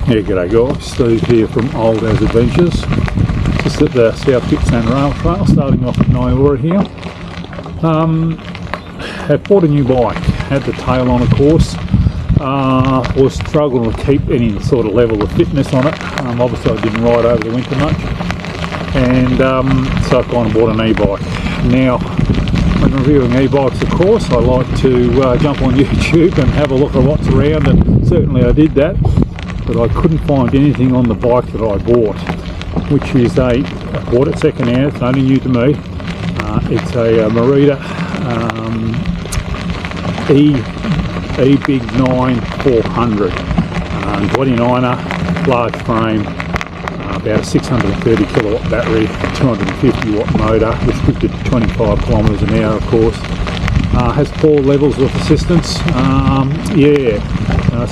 Yeah, g'day guys, Steve here from Old As Adventures, just at the South Kilcunda Rail Trail, starting off at Nyora here. Have bought a new bike, had the tail on of course, was struggling to keep any sort of level of fitness on it. Obviously I didn't ride over the winter much, and so I kind of bought an e-bike. Now, when reviewing e-bikes of course, I like to jump on YouTube and have a look at what's around, and certainly I did that. But I couldn't find anything on the bike that I bought, which is I bought it second hand, it's only new to me. It's a Merida eBIG 9 400, 29er, large frame, about a 630 kilowatt battery, 250 watt motor, restricted to 25 kilometers an hour of course. Has 4 levels of assistance.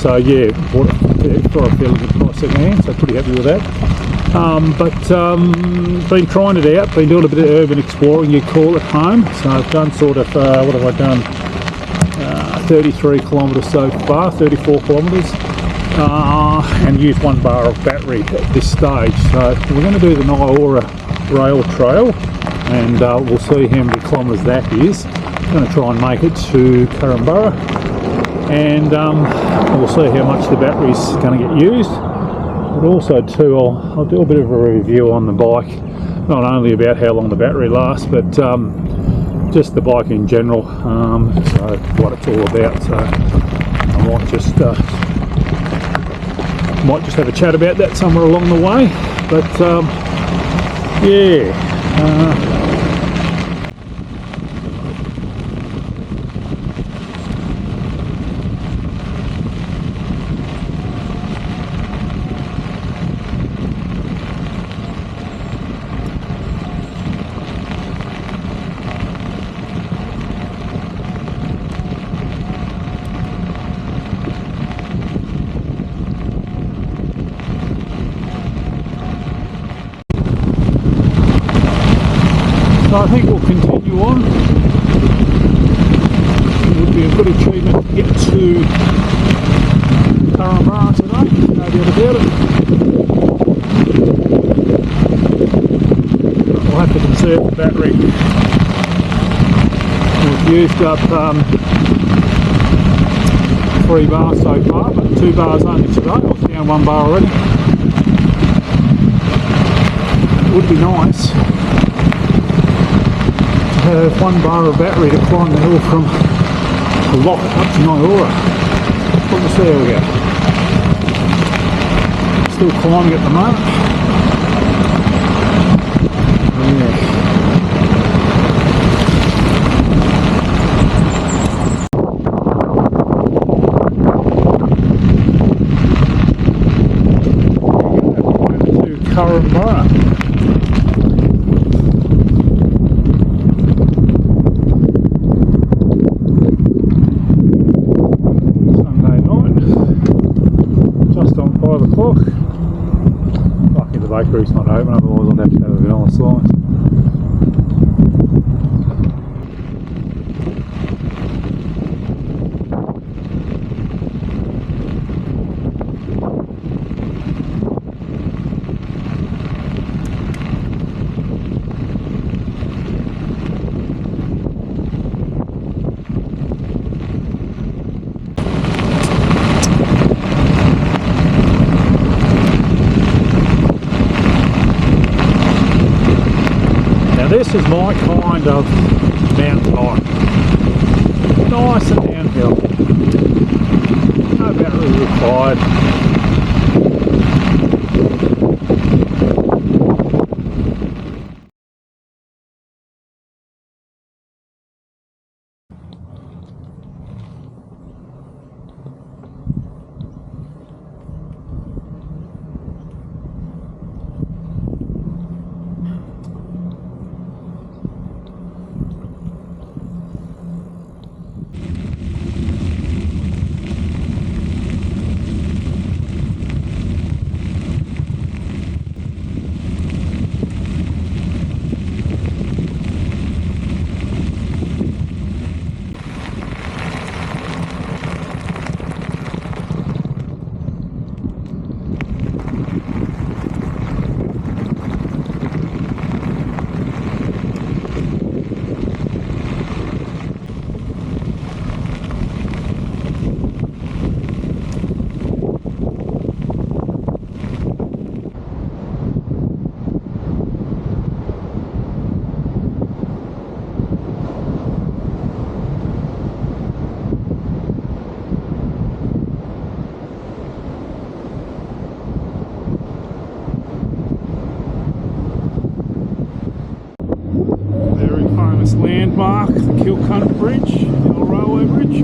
So yeah, bought it for a fairly good price second hand, so pretty happy with that. Been trying it out, been doing a bit of urban exploring, you call it, home. So I've done sort of, what have I done? 33 kilometres so far, 34 kilometres, and used 1 bar of battery at this stage. So we're going to do the Nyora rail trail, and we'll see how many kilometres that is. I'm going to try and make it to Kilcunda, and we'll see how much the battery's going to get used. But also too, I'll do a bit of a review on the bike, not only about how long the battery lasts, but just the bike in general, so what it's all about. So I might just have a chat about that somewhere along the way. But yeah. So I think we'll continue on. It would be a good achievement to get to Kilcunda today, no doubt about it. We'll have to conserve the battery. We've used up 3 bars so far, but 2 bars only today. I was down 1 bar already. It would be nice have 1 bar of battery to climb the hill from the lock up to Nyora. But we'll see how we go. Still climbing at the moment. To Kilcunda. Lucky the bakery's not open, otherwise I'd have to have a vanilla slice. This is my kind of mountain bike. Nice and downhill. No battery required. Nice landmark, the Kilcunda Bridge, the railway bridge.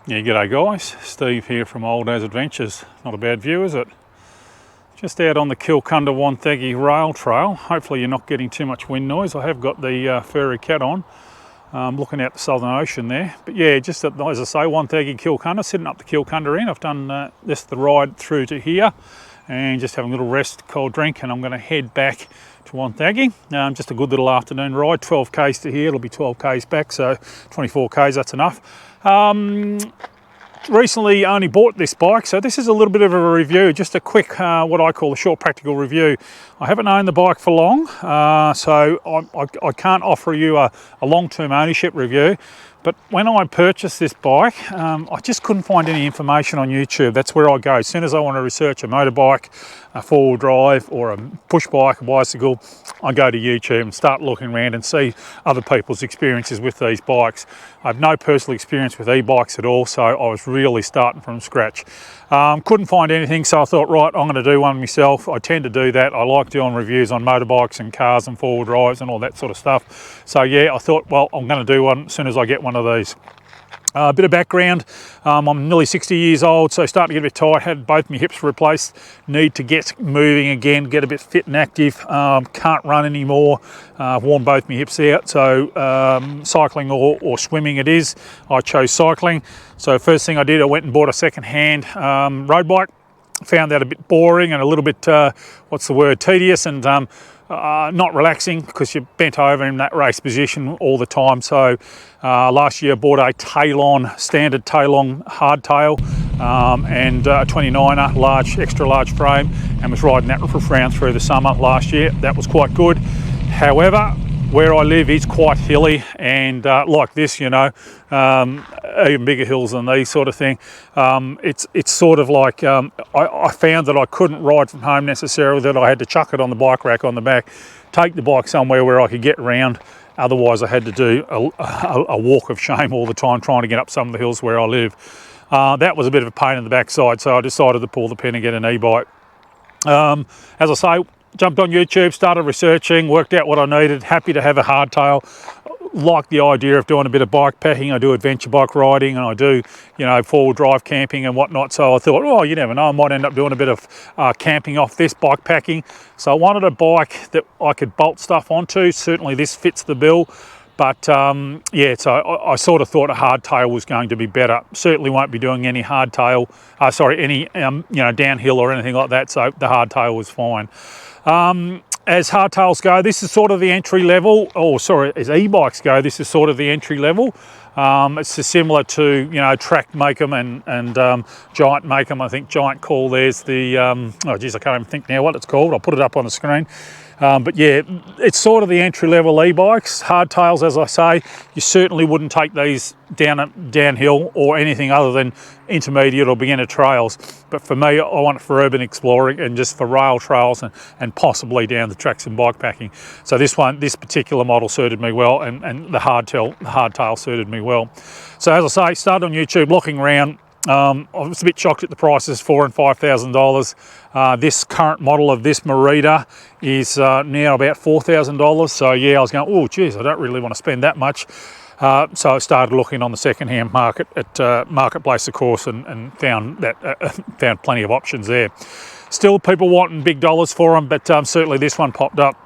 Yeah, g'day guys, Steve here from Old As Adventures. Not a bad view, is it? Just out on the Kilcunda Wonthaggi rail trail. Hopefully you're not getting too much wind noise. I have got the furry cat on, looking out the Southern Ocean there. But yeah, just as I say, Wonthaggi Kilcunda, sitting up the Kilcunda end. I've done the ride through to here and just having a little rest, cold drink, and I'm going to head back to Wonthaggi. Just a good little afternoon ride, 12 k's to here, it'll be 12 k's back, so 24 k's, that's enough. Recently only bought this bike, so this is a little bit of a review, just a quick what I call a short practical review. I haven't owned the bike for long, so I can't offer you a long-term ownership review. But when I purchased this bike, I just couldn't find any information on YouTube. That's where I go. As soon as I want to research a motorbike, a four-wheel drive, or a push bike, a bicycle, I go to YouTube and start looking around and see other people's experiences with these bikes. I have no personal experience with e-bikes at all, so I was really starting from scratch. Couldn't find anything, so I thought, right, I'm going to do one myself. I tend to do that. I like doing reviews on motorbikes and cars and four-wheel drives and all that sort of stuff. So yeah, I thought, well, I'm going to do one as soon as I get one of these. A bit of background, I'm nearly 60 years old, so starting to get a bit tight, had both my hips replaced, need to get moving again, get a bit fit and active, can't run anymore, I've worn both my hips out, so cycling or swimming it is. I chose cycling, so first thing I did, I went and bought a second-hand road bike. Found that a bit boring and a little bit, tedious and not relaxing because you're bent over in that race position all the time. So last year I bought a standard tail-on hardtail and a 29er extra large frame, and was riding that around through the summer last year. That was quite good. However, where I live is quite hilly, and like this, you know, even bigger hills than these sort of thing. It's sort of like, I found that I couldn't ride from home necessarily, that I had to chuck it on the bike rack on the back, take the bike somewhere where I could get around. Otherwise I had to do a walk of shame all the time trying to get up some of the hills where I live. That was a bit of a pain in the backside, so I decided to pull the pin and get an e-bike. As I say, jumped on YouTube, started researching, worked out what I needed, happy to have a hardtail. Like the idea of doing a bit of bike packing. I do adventure bike riding and I do, you know, four-wheel drive camping and whatnot. So I thought, oh, you never know, I might end up doing a bit of camping off this, bike packing. So I wanted a bike that I could bolt stuff onto. Certainly this fits the bill. But yeah, so I sort of thought a hardtail was going to be better. Certainly won't be doing any hardtail, any you know, downhill or anything like that. So the hardtail was fine. As hardtails go, this is sort of the entry level, as e-bikes go, this is sort of the entry level. It's similar to, you know, Track make them and Giant make them. I think Giant call theirs the, oh geez, I can't even think now what it's called. I'll put it up on the screen. But yeah, it's sort of the entry-level e-bikes. Hardtails, as I say, you certainly wouldn't take these downhill or anything other than intermediate or beginner trails. But for me, I want it for urban exploring and just for rail trails and possibly down the tracks and bike packing. So this particular model suited me well, and the hardtail suited me well. So as I say, started on YouTube looking around. I was a bit shocked at the prices, $4,000 and $5,000. This current model of this Merida is now about $4,000. So yeah, I was going, oh geez, I don't really want to spend that much. So I started looking on the second-hand market at Marketplace, of course, and found plenty of options there. Still, people wanting big dollars for them, but certainly this one popped up.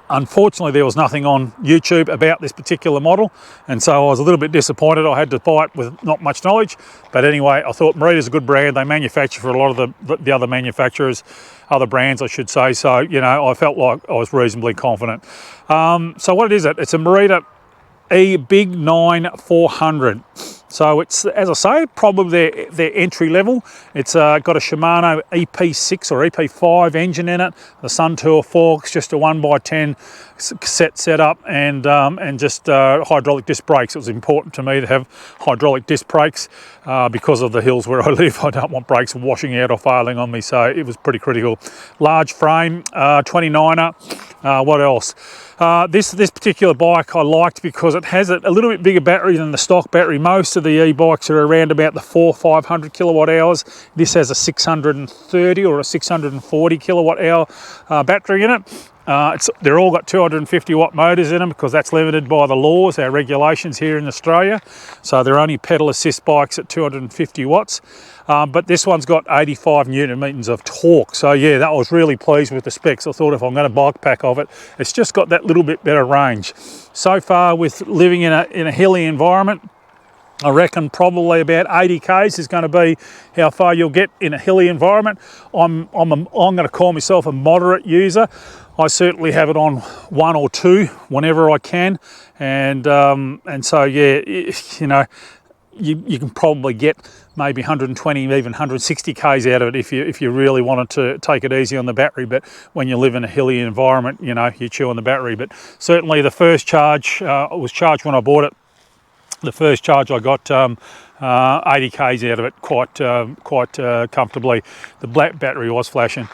Unfortunately, there was nothing on YouTube about this particular model, and so I was a little bit disappointed. I had to buy it with not much knowledge, but anyway, I thought Merida's a good brand. They manufacture for a lot of the other manufacturers, other brands, I should say. So, you know, I felt like I was reasonably confident. So what is it? It's a Merida eBIG 9 400. So it's, as I say, probably their entry level. It's got a Shimano EP6 or EP5 engine in it, the Suntour forks, just a 1x10 cassette setup, and just hydraulic disc brakes. It was important to me to have hydraulic disc brakes because of the hills where I live. I don't want brakes washing out or failing on me, so it was pretty critical. Large frame, 29er. What else? This particular bike I liked because it has a little bit bigger battery than the stock battery. Most of the e-bikes are around about the 400-500 kilowatt hours. This has a 630 or a 640 kilowatt hour battery in it. They're all got 250 watt motors in them because that's limited by the laws, our regulations here in Australia. So they're only pedal assist bikes at 250 watts. But this one's got 85 newton meters of torque. So yeah, that was really pleased with the specs. I thought if I'm going to bike pack of it, it's just got that little bit better range. So far with living in a hilly environment, I reckon probably about 80 k's is going to be how far you'll get in a hilly environment. I'm going to call myself a moderate user. I certainly have it on 1 or 2 whenever I can, and so yeah, you know, you can probably get maybe 120, even 160 k's out of it if you really wanted to take it easy on the battery. But when you live in a hilly environment, you know, you chew on the battery. But certainly the first charge, it was charged when I bought it. The first charge I got 80 k's out of it quite comfortably. The black battery was flashing.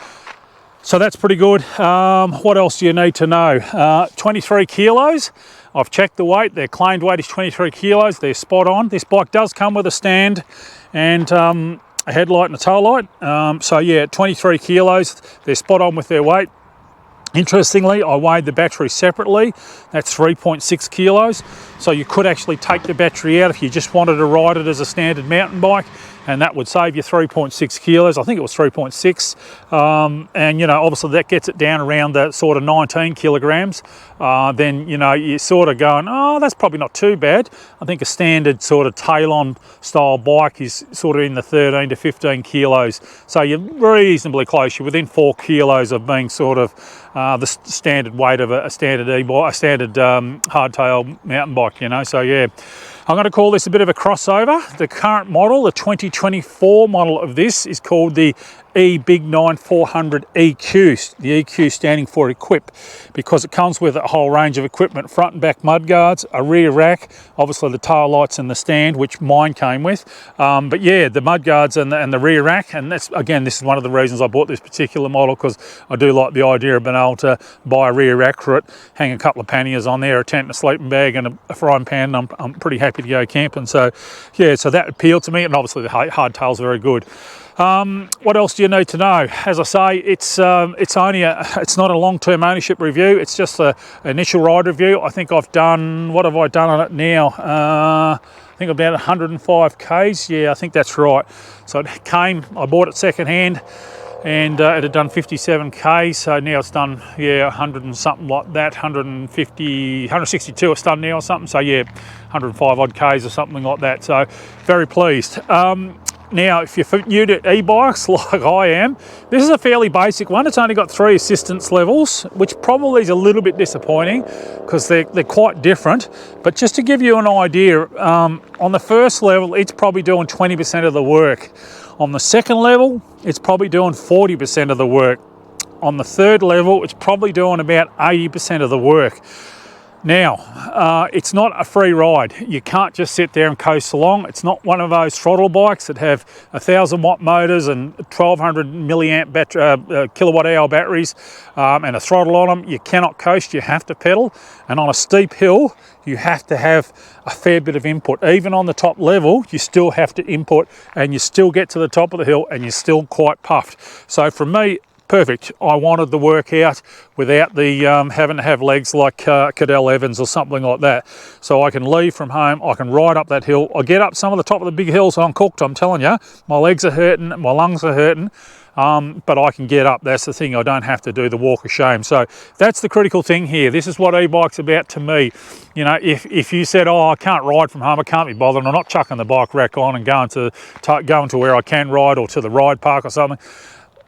So that's pretty good. What else do you need to know? 23 kilos. I've checked the weight. Their claimed weight is 23 kilos. They're spot on. This bike does come with a stand and a headlight and a tail light. So yeah, 23 kilos. They're spot on with their weight. Interestingly, I weighed the battery separately. That's 3.6 kilos. So you could actually take the battery out if you just wanted to ride it as a standard mountain bike, and that would save you 3.6 kilos. I think it was 3.6. And, you know, obviously that gets it down around the sort of 19 kilograms. Then, you know, you're sort of going, oh, that's probably not too bad. I think a standard sort of tail-on style bike is sort of in the 13 to 15 kilos. So you're reasonably close. You're within 4 kilos of being sort of the standard weight of a standard e-bike, a standard hardtail mountain bike, you know. So yeah, I'm going to call this a bit of a crossover. The current model, the 2024 model of this, is called the eBIG 9400 EQ, the EQ standing for equip, because it comes with a whole range of equipment: front and back mudguards, a rear rack, obviously the tail lights and the stand, which mine came with. But yeah, the mudguards and the rear rack, and that's, again, this is one of the reasons I bought this particular model, because I do like the idea of being able to buy a rear rack for it, hang a couple of panniers on there, a tent and a sleeping bag and a frying pan, and I'm pretty happy to go camping. So yeah, so that appealed to me, and obviously the hardtail's very good. What else do you need to know? As I say, it's not a long-term ownership review. It's just an initial ride review. I think I've done, what have I done on it now? I think about 105 k's. Yeah, I think that's right. So it came, I bought it second-hand, and it had done 57 k's. So now it's done, yeah, 100 and something like that. 162 it's done now or something. So yeah, 105 odd k's or something like that. So very pleased. Now, if you're new to e-bikes like I am, this is a fairly basic one. It's only got 3 assistance levels, which probably is a little bit disappointing because they're quite different. But just to give you an idea, on the first level, it's probably doing 20% of the work. On the second level, it's probably doing 40% of the work. On the third level, it's probably doing about 80% of the work. Now, it's not a free ride. You can't just sit there and coast along. It's not one of those throttle bikes that have 1,000 watt motors and 1,200 milliamp kilowatt hour batteries and a throttle on them. You cannot coast, you have to pedal. And on a steep hill, you have to have a fair bit of input. Even on the top level, you still have to input, and you still get to the top of the hill and you're still quite puffed. So for me, perfect. I wanted the workout without the having to have legs like Cadell Evans or something like that. So I can leave from home, I can ride up that hill. I get up some of the top of the big hills and I'm cooked, I'm telling you. My legs are hurting, my lungs are hurting, but I can get up. That's the thing, I don't have to do the walk of shame. So that's the critical thing here. This is what e-bike's about to me. You know, if you said, oh, I can't ride from home, I can't be bothered, I'm not chucking the bike rack on and going to where I can ride or to the ride park or something,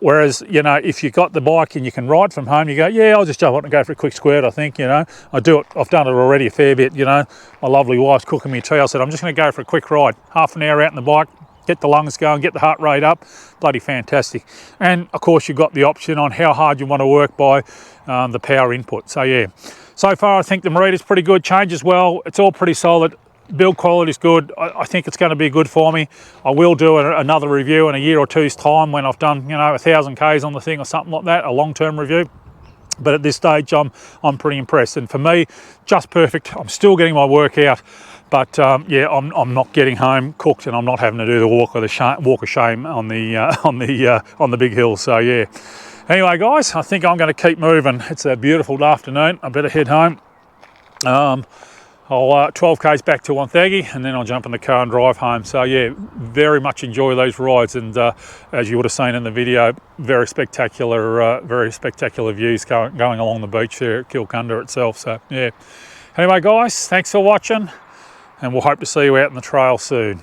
Whereas, you know, if you've got the bike and you can ride from home, you go, yeah, I'll just jump on and go for a quick squirt, I think, you know. I've done it already a fair bit, you know. My lovely wife's cooking me tea. I said, I'm just going to go for a quick ride, half an hour out on the bike, get the lungs going, get the heart rate up. Bloody fantastic. And of course, you've got the option on how hard you want to work by the power input. So yeah, so far I think the Merida's pretty good. Change as well, it's all pretty solid. Build quality is good. I think it's going to be good for me. I will do another review in a year or two's time when I've done, you know, 1,000 Ks on the thing or something like that, a long-term review. But at this stage, I'm pretty impressed. And for me, just perfect. I'm still getting my workout, but yeah, I'm not getting home cooked, and I'm not having to do the walk of shame on the big hill. So yeah. Anyway, guys, I think I'm going to keep moving. It's a beautiful afternoon. I better head home. I'll 12 Ks back to Wonthaggi, and then I'll jump in the car and drive home. So yeah, very much enjoy those rides, and as you would have seen in the video, very spectacular views going along the beach there at Kilcunda itself. So yeah. Anyway, guys, thanks for watching, and we'll hope to see you out in the trail soon.